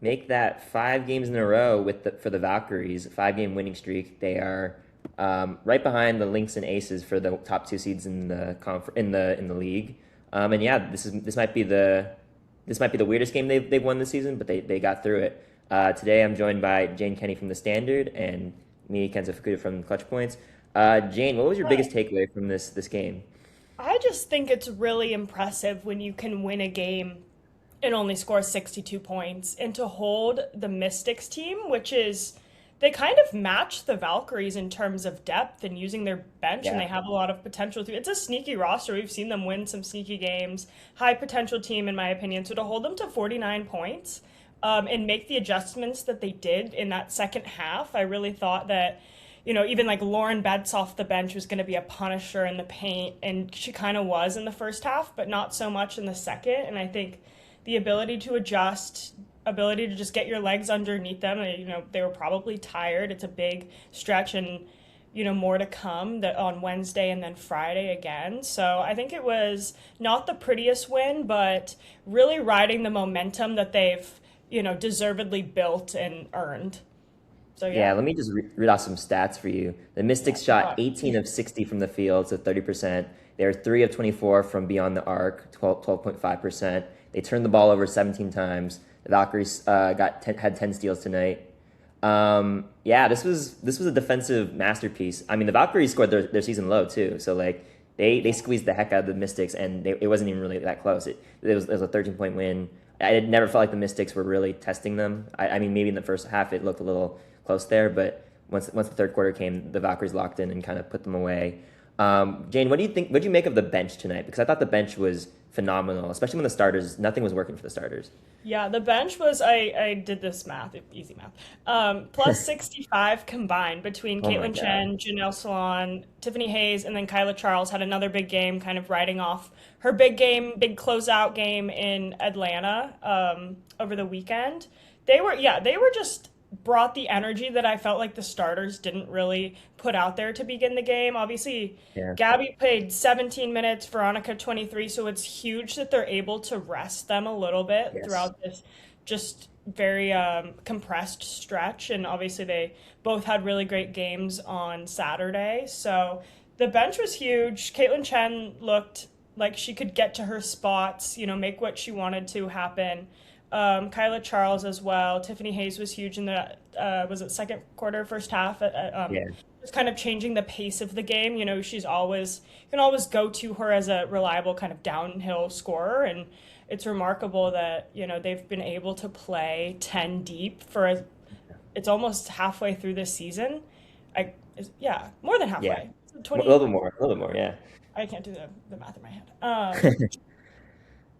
make that 5 games in a row for the Valkyries, 5 game winning streak. They are right behind the Lynx and Aces for the top 2 seeds in the in the league. And yeah, this might be the weirdest game they've won this season, but they got through it. Today I'm joined by Jane Kenny from the Standard and me, Kenzo Fukuda from ClutchPoints. Jane, what was your biggest Hi. takeaway from this game? I just think it's really impressive when you can win a game and only score 62 points and to hold the Mystics team, which is they kind of match the Valkyries in terms of depth and using their bench, and they Yeah. have a lot of potential. It's a sneaky roster. We've seen them win some sneaky games. High potential team, in my opinion. So to hold them to 49 points and make the adjustments that they did in that second half, I really thought that even like Lauren Betts off the bench was going to be a punisher in the paint, and she kind of was in the first half, but not so much in the second. And I think the ability to adjust, ability to just get your legs underneath them, they were probably tired. It's a big stretch, and more to come that on Wednesday and then Friday again. So I think it was not the prettiest win, but really riding the momentum that they've deservedly built and earned. So Yeah, yeah. let me just read off some stats for you. The Yeah. Mystics shot God. 18 of 60 from the field, so 30%. They were 3 of 24 from beyond the arc, 12.5%. They turned the ball over 17 times. The Valkyries had 10 steals tonight. Yeah, this was a defensive masterpiece. I mean, the Valkyries scored their season low too, so like they squeezed the heck out of the Mystics, and it wasn't even really that close. It was a 13-point win. I never felt like the Mystics were really testing them. I mean, maybe in the first half it looked a little close there, but once the third quarter came, the Valkyries locked in and kind of put them away. Jane, what do you think? What do you make of the bench tonight? Because I thought the bench was phenomenal, especially when the starters, nothing was working for the starters. Yeah, the bench was I did this math, easy math. Plus 65 combined between Oh my Caitlin God. Chen, Janelle Salon, Tiffany Hayes, and then Kyla Charles had another big game, kind of riding off her big game, big closeout game in Atlanta over the weekend. They were just brought the energy that I felt like the starters didn't really put out there to begin the game. Obviously, Yeah. Gabby played 17 minutes, Veronica 23, so it's huge that they're able to rest them a little bit Yes. throughout this just very compressed stretch. And obviously, they both had really great games on Saturday. So the bench was huge. Caitlin Chen looked like she could get to her spots, make what she wanted to happen. Kyla Charles as well. Tiffany Hayes was huge in the was it second quarter, first half. Yeah. Just kind of changing the pace of the game. She's always you can always go to her as a reliable kind of downhill scorer, and it's remarkable that they've been able to play 10 deep it's almost halfway through this season. Yeah, more than Yeah. halfway. A little 20. bit more. A little bit more. Yeah. I can't do the math in my head.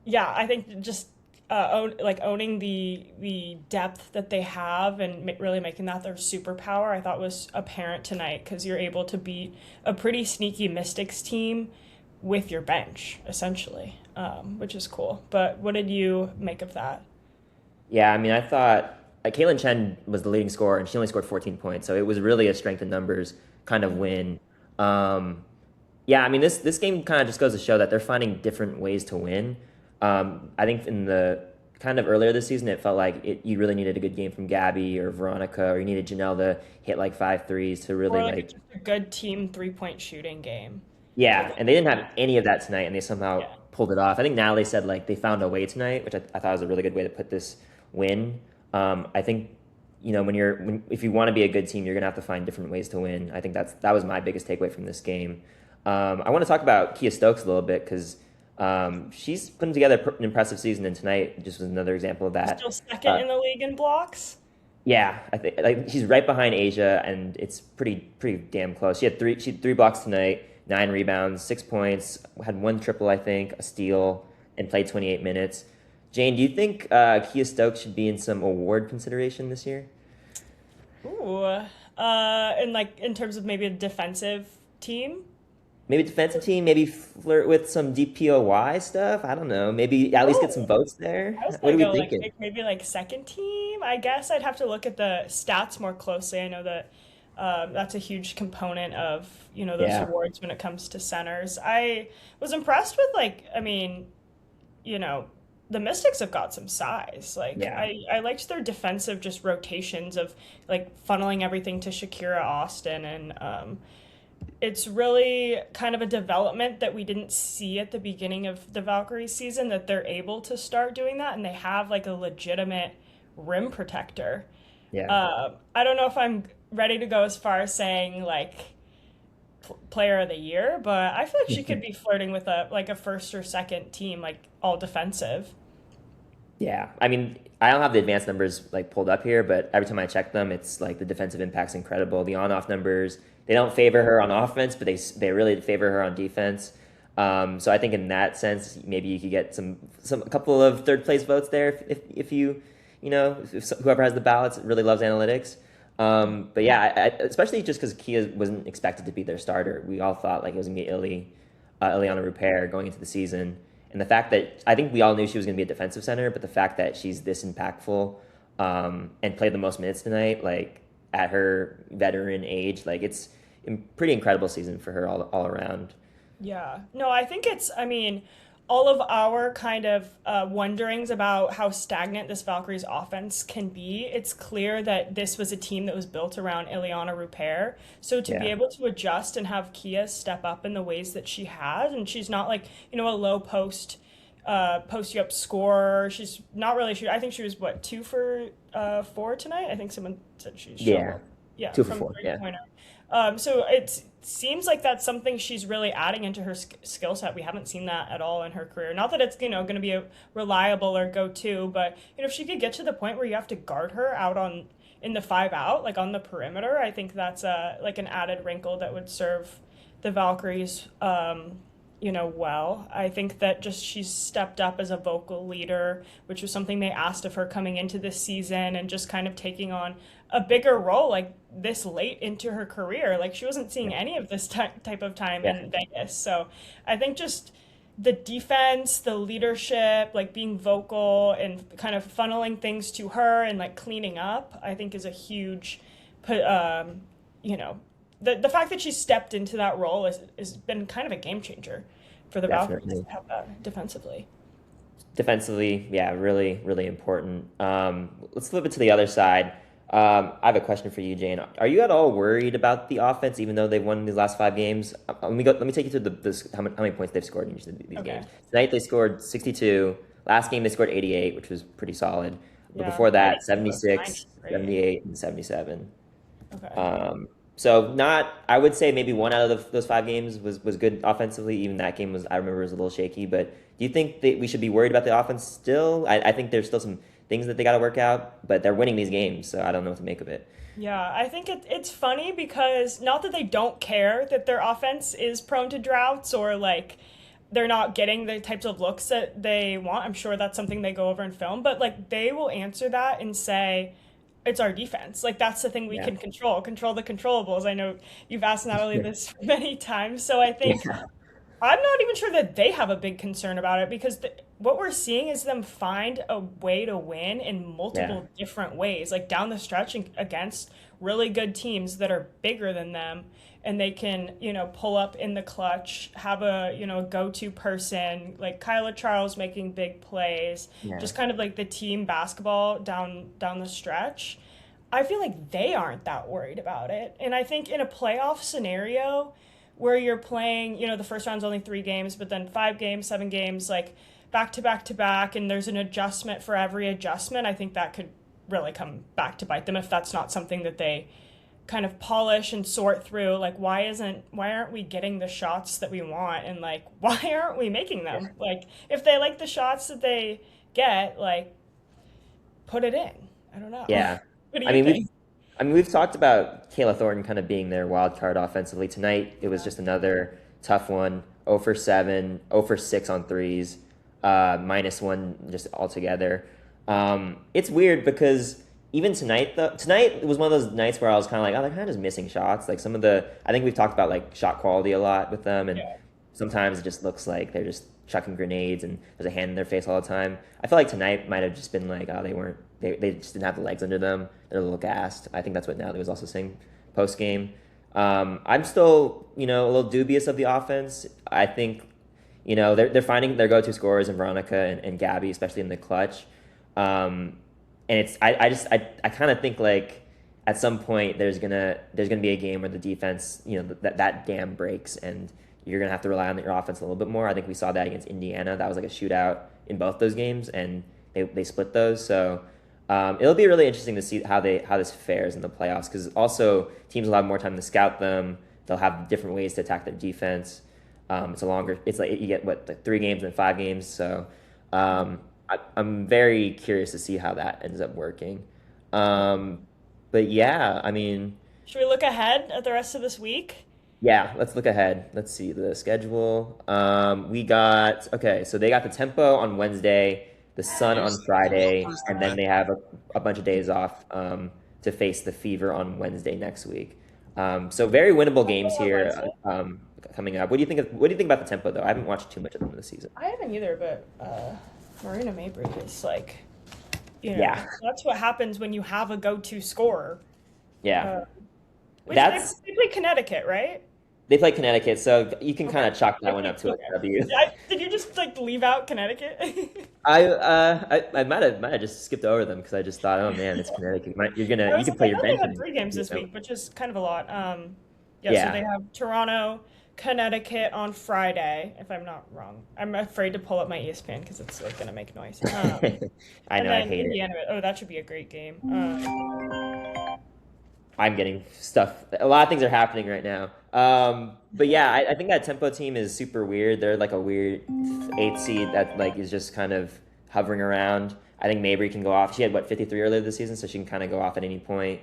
Yeah, I think just owning the depth that they have and really making that their superpower, I thought was apparent tonight because you're able to beat a pretty sneaky Mystics team with your bench essentially, which is cool. But what did you make of that? Yeah, I mean, I thought Caitlin Chen was the leading scorer, and she only scored 14 points, so it was really a strength in numbers kind of win. Um, yeah, I mean, this game kind of just goes to show that they're finding different ways to win. I think in the kind of earlier this season, it felt like you really needed a good game from Gabby or Veronica, or you needed Janelle to hit like 5 threes to really Or like like. just a good team 3-point shooting game. Like, Yeah, and they didn't have any of that tonight, and they somehow yeah. pulled it off. I think Natalie said like they found a way tonight, which I thought was a really good way to put this win. I think if you want to be a good team, you're gonna have to find different ways to win. I think that was my biggest takeaway from this game. I want to talk about Kia Stokes a little bit because she's putting together an impressive season, and tonight just was another example of that. Still second Uh, in the league in blocks. yeah, I think like she's right behind Asia, and it's pretty damn close. She had 3 blocks tonight, 9 rebounds, 6 points, had one triple, I think, a steal, and played 28 minutes. Jane, do you think Kia Stokes should be in some award consideration this year? Ooh. And like in terms of maybe a defensive team. Maybe defensive team, maybe flirt with some DPOY stuff. I don't know. Maybe at least get some Oh, votes there. I was What gonna are we go like thinking? maybe like second team. I guess I'd have to look at the stats more closely. I know that that's a huge component of those Yeah, awards when it comes to centers. I was impressed with I mean, you know, the Mystics have got some size. Like Yeah. I liked their defensive just rotations of like funneling everything to Shakira Austin, and it's really kind of a development that we didn't see at the beginning of the Valkyries season, that they're able to start doing that, and they have like a legitimate rim protector. Yeah. I don't know if I'm ready to go as far as saying like player of the year, but I feel like she could be flirting with a first or second team, like all defensive. Yeah, I mean, I don't have the advanced numbers like pulled up here, but every time I check them, it's like the defensive impact's incredible. The on-off numbers, they don't favor her on offense, but they really favor her on defense. So I think in that sense, maybe you could get a couple of third place votes there if you if whoever has the ballots really loves analytics. But yeah, especially just because Kia wasn't expected to be their starter. We all thought like it was gonna be Ileana Rupert going into the season. And the fact that I think we all knew she was going to be a defensive center, but the fact that she's this impactful and played the most minutes tonight, like at her veteran age, like it's a pretty incredible season for her all around. Yeah. No, I think I mean, all of our kind of wonderings about how stagnant this Valkyries offense can be, it's clear that this was a team that was built around Ileana Rupert. So to be Yeah, able to adjust and have Kia step up in the ways that she has, and she's not like, a low post you up scorer. She's not really, I think she was what, 2 for 4 tonight? I think someone said she showed yeah, yeah, two for from four. three Yeah, pointer. So it seems like that's something she's really adding into her skill set. We haven't seen that at all in her career. Not that it's going to be a reliable or go to, but if she could get to the point where you have to guard her out in the 5 out, like on the perimeter, I think that's like an added wrinkle that would serve the Valkyries. Well. I think that just she's stepped up as a vocal leader, which was something they asked of her coming into this season, and just kind of taking on a bigger role like this late into her career. Like she wasn't seeing any of this type of time yeah, in Vegas. So I think just the defense, the leadership, like being vocal and kind of funneling things to her and like cleaning up, I think is a huge, you know, the fact that she stepped into that role has been kind of a game changer for the Valkyries to definitely. have that defensively. Defensively, yeah, really, really important. Let's flip it to the other side. I have a question for you, Jane. Are you at all worried about the offense, even though they've won these last 5 games? Let me take you through how many points they've scored in each of these Okay. games. Tonight they scored 62. Last game they scored 88, which was pretty solid. But Yeah. before that, 90, 76, right? 78, and 77. Okay. So not, I would say maybe one out of those 5 games was good offensively. Even that game I remember was a little shaky. But do you think that we should be worried about the offense still? I think there's still some things that they got to work out, but they're winning these games, so I don't know what to make of it. Yeah, I think it's funny because not that they don't care that their offense is prone to droughts or like they're not getting the types of looks that they want. I'm sure that's something they go over in film, but like they will answer that and say, it's our defense. Like that's the thing we Yeah. can control the controllables. I know you've asked Natalie this many times, so I think Yeah. I'm not even sure that they have a big concern about it because what we're seeing is them find a way to win in Yeah. multiple different ways, like down the stretch against really good teams that are bigger than them. And they can, pull up in the clutch, have a go-to person, like Kyla Charles making big plays, Yeah. just kind of like the team basketball down the stretch. I feel like they aren't that worried about it. And I think in a playoff scenario, where you're playing, the first round's only 3 games, but then 5 games, 7 games, like back to back to back, and there's an adjustment for every adjustment, I think that could really come back to bite them if that's not something that they kind of polish and sort through. Like, why aren't we getting the shots that we want? And like, why aren't we making them? Like, if they like the shots that they get, like, put it in. I don't know. Yeah. What do I you mean, think? we've talked about Kayla Thornton kind of being their wild card offensively. Tonight, it was just another tough one. 0 for 7, 0 for 6 on threes, -1 just altogether. It's weird because even tonight, tonight it was one of those nights where I was kind of like, oh, they're kind of just missing shots. Like I think we've talked about like shot quality a lot with them, and Yeah. sometimes it just looks like they're just chucking grenades and there's a hand in their face all the time. I feel like tonight might have just been like, oh, they just didn't have the legs under them. They're a little gassed. I think that's what Natalie was also saying post game. I'm still, a little dubious of the offense. I think, they're finding their go-to scorers in Veronica and Gabby, especially in the clutch. And I kind of think like at some point there's gonna be a game where the defense, that dam breaks and you're gonna have to rely on your offense a little bit more. I think we saw that against Indiana. That was like a shootout in both those games, and they split those. So it'll be really interesting to see how this fares in the playoffs, because also teams will have more time to scout them. They'll have different ways to attack their defense. It's like you get like 3 games and 5 games. So I'm very curious to see how that ends up working. But yeah, I mean, Should we look ahead at the rest of this week? yeah, let's look ahead. Let's see the schedule. So they got the Tempo on Wednesday, the Sun on Friday, and then they have a bunch of days off to face the Fever on Wednesday next week. So very winnable games here coming up. What do you think about the Tempo though? I haven't watched too much of them this season. I haven't either, but Marina Mabrey is like, Yeah, that's what happens when you have a go-to scorer. yeah. Uh, which That's they play Connecticut, right? They play Connecticut, so you can kind Okay. of chalk that one Okay. up to a Okay. W. Did you just like leave out Connecticut? I might have just skipped over them because I just thought, oh man, it's Connecticut. You can play I your know they bench have and 3 games this week, which is kind of a lot. So yeah. they have Toronto, Connecticut on Friday, if I'm not wrong. I'm afraid to pull up my ESPN because it's like gonna make noise. I And know I then hate it. Indiana. Oh, that should be a great game. I'm getting stuff. A lot of things are happening right now. But yeah, I think that Tempo team is super weird. They're like a weird 8th seed that like is just kind of hovering around. I think Mabry can go off. She had 53 earlier this season, so she can kind of go off at any point.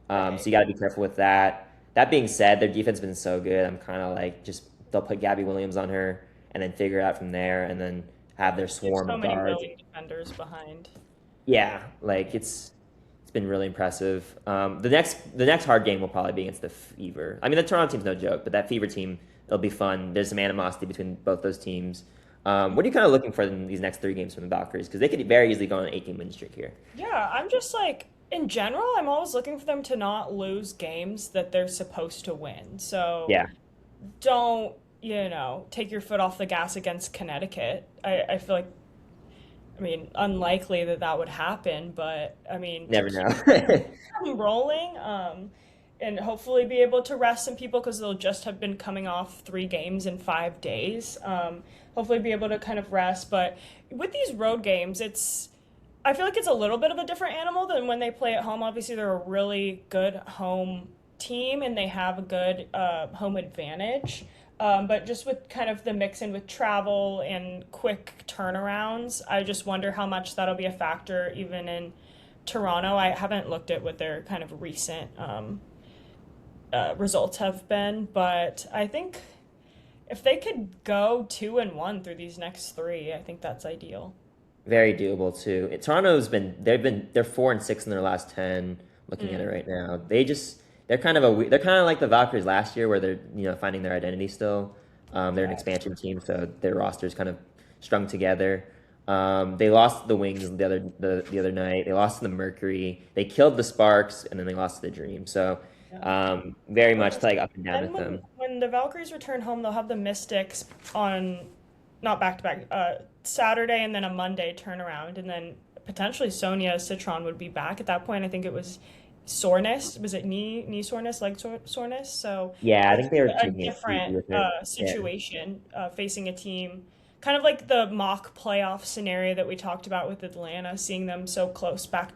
Right. So you got to be careful with that. That being said, their defense has been so good. I'm kind of like they'll put Gabby Williams on her and then figure it out from there, and then have their They have swarm so of many guards. willing defenders behind. Yeah, like it's been really impressive. The next hard game will probably be against the Fever. I mean, the Toronto team's no joke, but that Fever team, it'll be fun. There's some animosity between both those teams. What are you kind of looking for in these next 3 games from the Valkyries? Because they could very easily go on an 18 win streak here. Yeah, I'm just like, in general, I'm always looking for them to not lose games that they're supposed to win. So Yeah, don't, take your foot off the gas against Connecticut. I feel like, I mean, unlikely that would happen, but I mean, to never keep know. them rolling, and hopefully be able to rest some people because they'll just have been coming off 3 games in 5 days. Hopefully be able to kind of rest. But with these road games, I feel like it's a little bit of a different animal than when they play at home. Obviously, they're a really good home team and they have a good home advantage. But just with kind of the mix in with travel and quick turnarounds, I just wonder how much that'll be a factor even in Toronto. I haven't looked at what their kind of recent results have been, but I think if they could go 2-1 through these next 3, I think that's ideal. Very doable too. They're 4-6 in their last 10. Looking at it right now, they're kind of like the Valkyries last year, where they're finding their identity still. They're an Yeah. expansion team, so their roster's kind of strung together. They lost the Wings the other night. They lost to the Mercury. They killed the Sparks, and then they lost to the Dream. So Yeah. very much like up and down Then with them. when the Valkyries return home, they'll have the Mystics on not back to back Saturday and then a Monday turnaround, and then potentially Sonia Citron would be back at that point. I think it was soreness. Was it knee soreness, soreness? So Yeah, I it's think they were a taking it easy different with it. Yeah, situation facing a team. Kind of like the mock playoff scenario that we talked about with Atlanta, seeing them so close back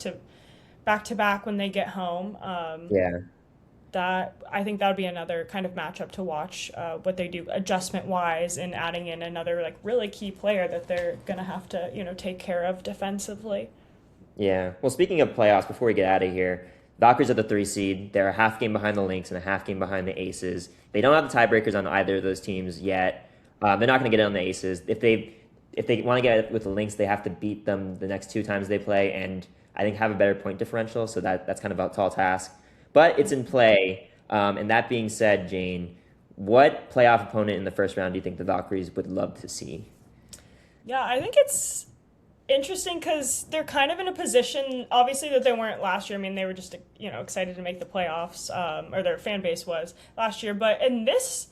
when they get home. yeah. That I think that would be another kind of matchup to watch what they do adjustment wise and adding in another like really key player that they're gonna have to take care of defensively. Yeah. Well, speaking of playoffs, before we get out of here, Valkyries are the 3 seed. They're a half game behind the Lynx and a half game behind the Aces. They don't have the tiebreakers on either of those teams yet. They're not going to get it on the Aces. If they want to get it with the Lynx, they have to beat them the next 2 times they play, and I think have a better point differential. So that's kind of a tall task, but it's in play. And that being said, Jane, what playoff opponent in the first round do you think the Valkyries would love to see? Yeah, I think it's interesting because they're kind of in a position, obviously, that they weren't last year. I mean, they were just excited to make the playoffs, or their fan base was last year. But in this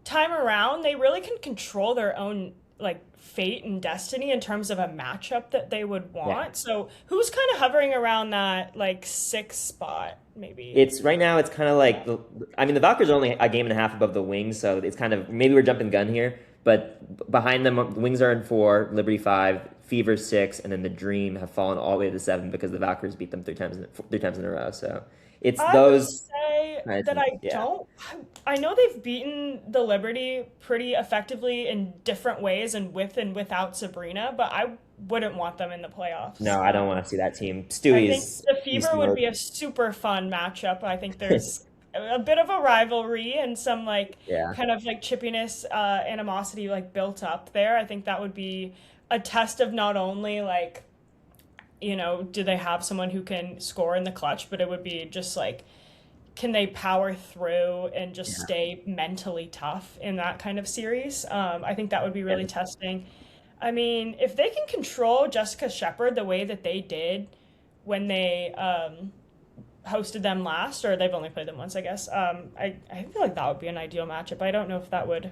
time around, they really can control their own like fate and destiny in terms of a matchup that they would Yeah. want. So who's kind of hovering around that like sixth spot, maybe? It's right now. It's kind of like I mean, the Valkyries are only a game and a half above the Wings, so it's kind of maybe we're jumping the gun here. But behind them, the Wings are in 4, Liberty 5, Fever 6, and then the Dream have fallen all the way to 7 because the Valkyries beat them 3 times in a row. So it's I would those. say that I Yeah, don't. I know they've beaten the Liberty pretty effectively in different ways and without Sabrina, but I wouldn't want them in the playoffs. no, I don't want to see that team. I think Stewie's the beast Fever would mode. be a super fun matchup. I think there's a bit of a rivalry and some like Yeah, kind of like chippiness, animosity like built up there. I think that would be a test of not only like, do they have someone who can score in the clutch, but it would be just like, can they power through and just yeah, stay mentally tough in that kind of series? I think that would be really yeah. testing. I mean, if they can control Jessica Shepard the way that they did when they hosted them last, or they've only played them once, I guess. I feel like that would be an ideal matchup. I don't know if that would,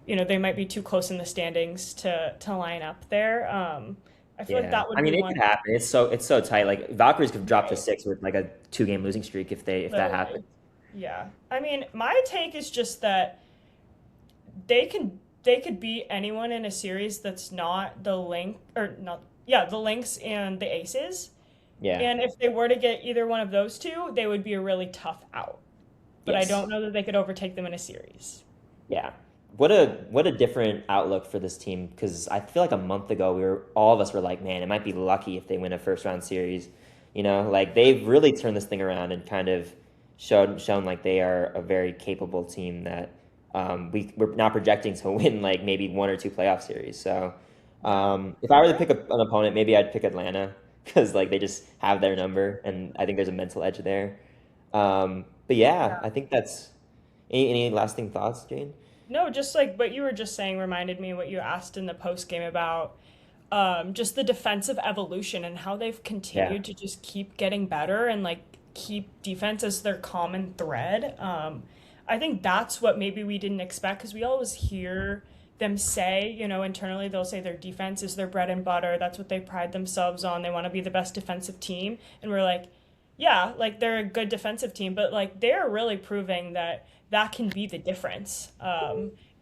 they might be too close in the standings to line up there. I feel like Yeah, that I would mean be it one could happen. It's so tight. Like Valkyries could drop to right, 6 with like a 2-game losing streak if that happens. literally. Yeah. I mean, my take is just that they could beat anyone in a series that's not the link or not yeah, the Lynx and the Aces. Yeah. And if they were to get either one of those two, they would be a really tough out. But I Yes. don't know that they could overtake them in a series. Yeah. What a different outlook for this team because I feel like a month ago all of us were like, man, it might be lucky if they win a first round series. Like they've really turned this thing around and kind of shown like they are a very capable team that we're now projecting to win like maybe 1 or 2 playoff series. So Yeah. if I were to Okay. pick an opponent, maybe I'd pick Atlanta because like they just have their number and I think there's a mental edge there. But yeah, Yeah. I think that's any lasting thoughts, Jane? No, just like what you were just saying reminded me what you asked in the post game about just the defensive evolution and how they've Yeah. continued to just keep getting better and like keep defense as their common thread. I think that's what maybe we didn't expect because we always hear them say, internally they'll say their defense is their bread and butter. That's what they pride themselves on. They want to be the best defensive team. And we're like, yeah, like they're a good defensive team, but like they're really proving that that can be the difference.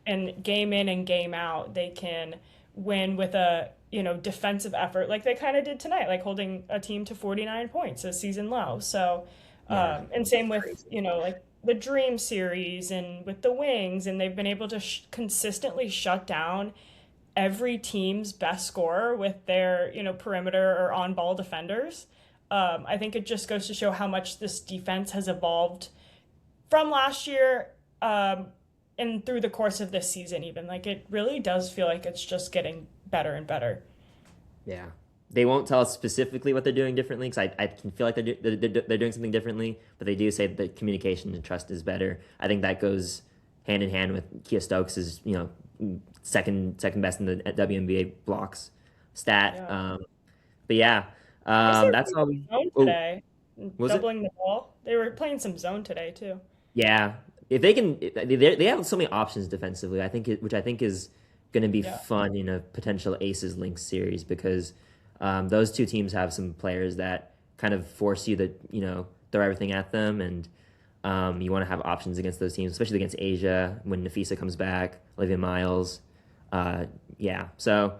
And game in and game out, they can win with a defensive effort like they kind of did tonight, like holding a team to 49 points, a season low. So, Yeah. and same It's with crazy. like the Dream series and with the Wings, and they've been able to consistently shut down every team's best scorer with their perimeter or on ball defenders. I think it just goes to show how much this defense has evolved from last year, and through the course of this season. Even like it really does feel like it's just getting better and better. Yeah. They won't tell us specifically what they're doing differently because I can feel like they're doing something differently, but they do say that communication and trust is better. I think that goes hand in hand with Kia Stokes is, second best in the WNBA blocks stat. Yeah. But yeah, I guess they were that's playing all. zone Oh, today, was it? doubling the ball. They were playing some zone today too. Yeah, if they can, they have so many options defensively. Which I think is going to be Yeah. fun in a potential Aces Lynx series because those two teams have some players that kind of force you to throw everything at them, and you want to have options against those teams, especially against Asia when Nafisa comes back, Olivia Miles. Yeah, so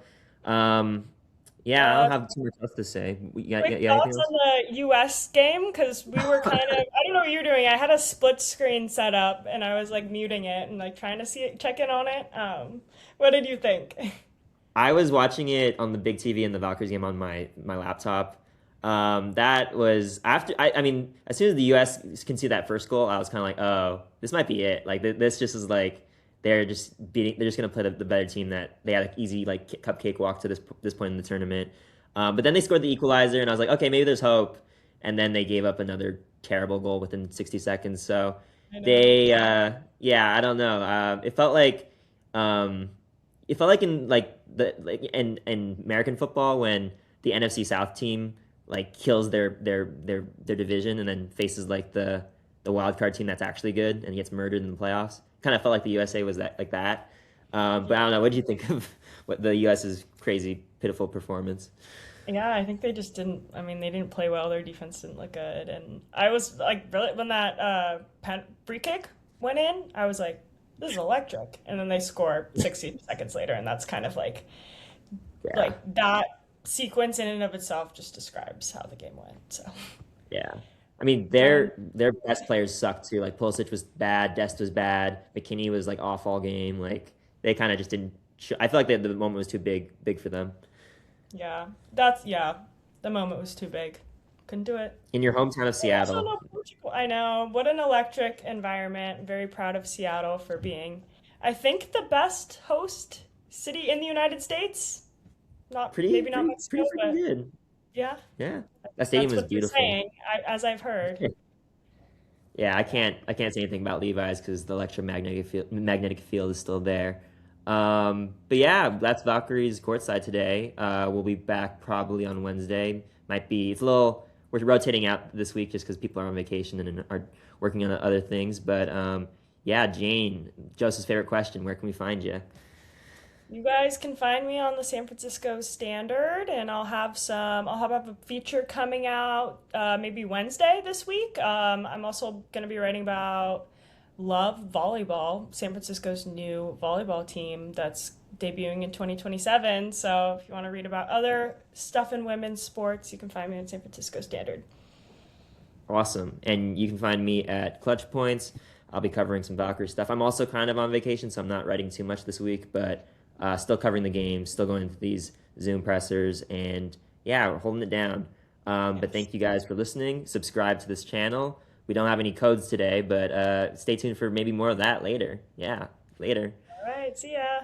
yeah, I Uh, don't have too much else to say. Quick You got anything thoughts else? on the U.S. game because we were kind of I don't know what you're doing. I had a split screen set up and I was like muting it and like trying to see it, check in on it. What did you think? I was watching it on the big TV in the Valkyries game on my laptop. That was after I mean, as soon as the U.S. can see that first goal, I was kind of like, oh, this might be it. Like this just is like they're just gonna play the better team that they had an easy like cupcake walk to this point in the tournament. But then they scored the equalizer, and I was like, okay, maybe there's hope. And then they gave up another terrible goal within 60 seconds. So I know. yeah, I don't know. Um, it felt like in in American football when the NFC South team like kills their division and then faces like the the wild card team that's actually good and gets murdered in the playoffs. Kind of felt like the USA was that like that. But I don't know. What did you think of what the US's crazy, pitiful performance? Yeah, I think they just didn't. I mean, they didn't play well. Their defense didn't look good, and I was like, really, when that free kick went in, I was like, this is electric. And then they score 60 seconds later, and that's kind of Yeah, like that sequence in and of itself just describes how the game went. So, yeah. I mean, um, their best players sucked too. Like Pulisic was bad, Dest was bad, McKinney was like off all game. Like they kind of just didn't. I feel like the moment was too big for them. yeah, yeah, the moment was too big. Couldn't do it. In your hometown of I also Seattle, love Portugal. I know. What an electric environment. Very proud of Seattle for being, I think, the best host city in the United States. Not maybe not pretty Mexico, freaking but good. yeah, Yeah, that stadium that's was what they're beautiful. saying, as I've heard. Yeah, Yeah. I can't say anything about Levi's because the magnetic field is still there. But yeah, that's Valkyries courtside today. We'll be back probably on Wednesday. Might be it's a little we're rotating out this week just because people are on vacation and are working on other things. But yeah, Jane, Joseph's favorite question: where can we find you? You guys can find me on the San Francisco Standard, and I'll have a feature coming out maybe Wednesday this week. I'm also going to be writing about Love Volleyball, San Francisco's new volleyball team that's debuting in 2027. So if you want to read about other stuff in women's sports, you can find me on San Francisco Standard. Awesome. And you can find me at ClutchPoints. I'll be covering some Valkyrie stuff. I'm also kind of on vacation, so I'm not writing too much this week, but still covering the game, still going to these Zoom pressers, and yeah, we're holding it down. But Yes. thank you guys for listening. Subscribe to this channel. We don't have any codes today, but stay tuned for maybe more of that later. Yeah, later. All right. See ya.